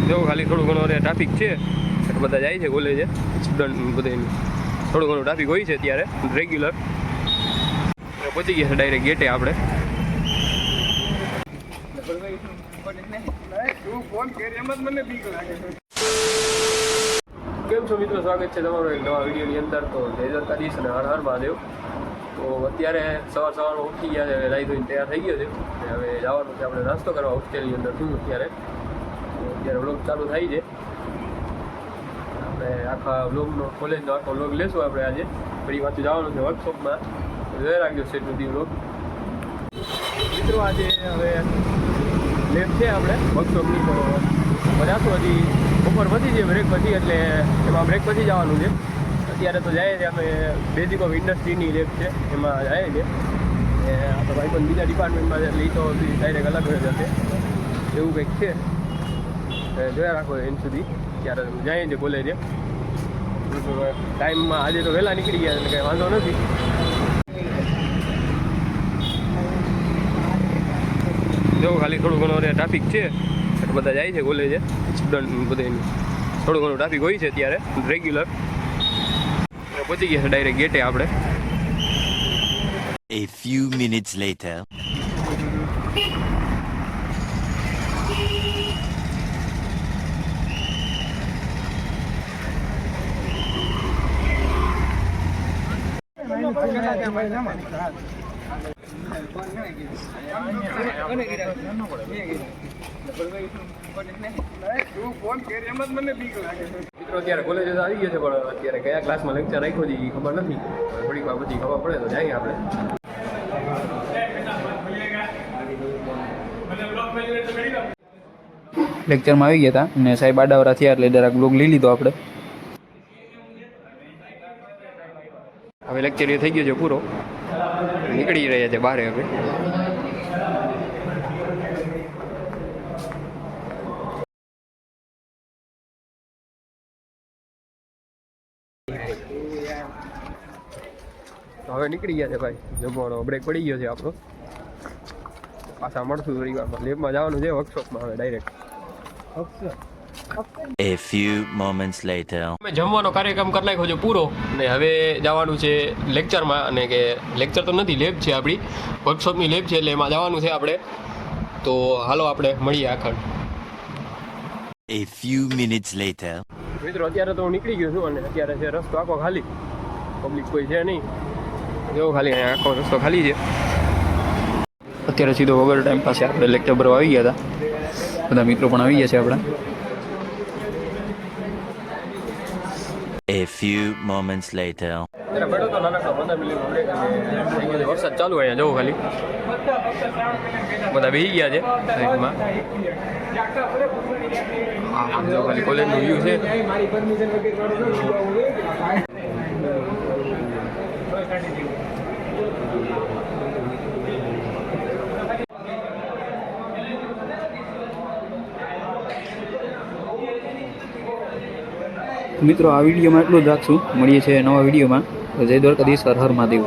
જો ખાલી થોડું ઘણું ટ્રાફિક છે એટલે બધા જાય છે કોલેજે સ્ટુડન્ટ બધે થોડું ઘણું ટ્રાફિક હોય છે અત્યારે રેગ્યુલર પહોંચી ગયા છે ડાયરેક્ટ ગેટે આપણે કેમ છો મિત્રો, સ્વાગત છે તમારું એક નવા વિડીયોની અંદર. તો જય દ્વારકાધીશ અને હર હર મહાદેવ. તો અત્યારે સવારમાં ઉઠી ગયા છે, નાહી ધોઈને તૈયાર થઈ ગયો છે અને હવે જવાનું છે આપણે નાસ્તો કરવા હોસ્ટેલની અંદર શું અત્યારે. તો અત્યારે વ્લોગ ચાલુ થાય છે. આપણે આખા વ્લોગનો કોલેજનો આખો વ્લોગ લેશું આપણે આજે. ફરી પાછું જવાનું છે વર્કશોપમાં, જોઈ રાખજો સેટ સુધી વ્લોગ. મિત્રો આજે હવે લેબ છે આપણે વર્કશોપની, તો જાશું હજી બપોર પછી છે બ્રેક પછી, એટલે એમાં બ્રેક પછી જવાનું છે. અત્યારે તો જાય છે અમે બેઝિક ઓફ ઇન્ડસ્ટ્રીની લેબ છે એમાં જાય છે. આપણે ભાઈ પણ બીજા ડિપાર્ટમેન્ટમાં છે એટલે એ તો ડાયરેક્ટ અલગ જ હશે એવું કંઈક છે. જોયા રાખો એન સુધી ત્યારે જાય છે કોલેજે. ટાઈમમાં આજે તો વહેલા નીકળી ગયા એટલે કંઈ વાંધો નથી. જો ખાલી થોડું ઘણું ટ્રાફિક છે એટલે બધા જાય છે કોલેજે સ્ટુડન્ટ બધે થોડું ઘણું ટ્રાફિક હોય છે અત્યારે રેગ્યુલર. પહોંચી ગયા છે ડાયરેક્ટ ગેટે આપણે. A few minutes later. મિત્રો અત્યારે કોલેજ આવી ગયા છે, પણ અત્યારે કયા ક્લાસમાં લેક્ચર રાખ્યો છે એ ખબર નથી. થોડીક વાર પછી ખબર પડે તો જઈએ આપણે. લેક્ચરમાં આવી ગયા હતા અને સાહેબ આડાવરા થયા એટલે જરાક બ્લોગ લઈ લીધો આપણે. હવે લેક્ચર એ થઈ ગયો છે પૂરો, નીકળી રહ્યા છે બહાર હવે. હવે નીકળી ગયા છે ભાઈ, જમવાનો બ્રેક પડી ગયો છે આપણો. પાછા મળશું થોડી વારમાં. લેબમાં જવાનું છે વર્કશોપમાં હવે direct. A few moments later. અમે જમવાનો કાર્યક્રમ કરી નાખ્યો છે પૂરો ને હવે જવાનું છે લેક્ચરમાં. અને કે લેક્ચર તો નથી, લેબ છે આપણી, વર્કશોપની લેબ છે એટલે એમાં જવાનું છે આપણે. તો હાલો આપણે મળીએ આખર. A few minutes later. મિત્રો અત્યારે તો હું નીકળી ગયો છું અને અત્યારે છે રસ્તો આખો ખાલી, પબ્લિક કોઈ છે નહીં. જો ખાલી અહીંયા આખો રસ્તો ખાલી છે. અત્યારે સીધો વગર ટાઈમ પાસે આપણે લેક્ચર ભરવા આવી ગયા હતા. બધા મિત્રો પણ આવી ગયા છે આપણા. A few moments later. અત્યારે બેઠો તો નાનકડો 15 મિનિટનો બ્રેક અને થઈ ગયો છે વરસાદ ચાલુ. અહીંયા જવું ખાલી બધા બેસી ગયા છે સાઈડમાં. હા જો ખાલી કોલેજનું વ્યૂ છે. મિત્રો આ વિડીયોમાં એટલું જ રાખશું. મળીએ છીએ નવા વિડીયોમાં. જય દ્વારકાધીશ, હર હર મહાદેવ.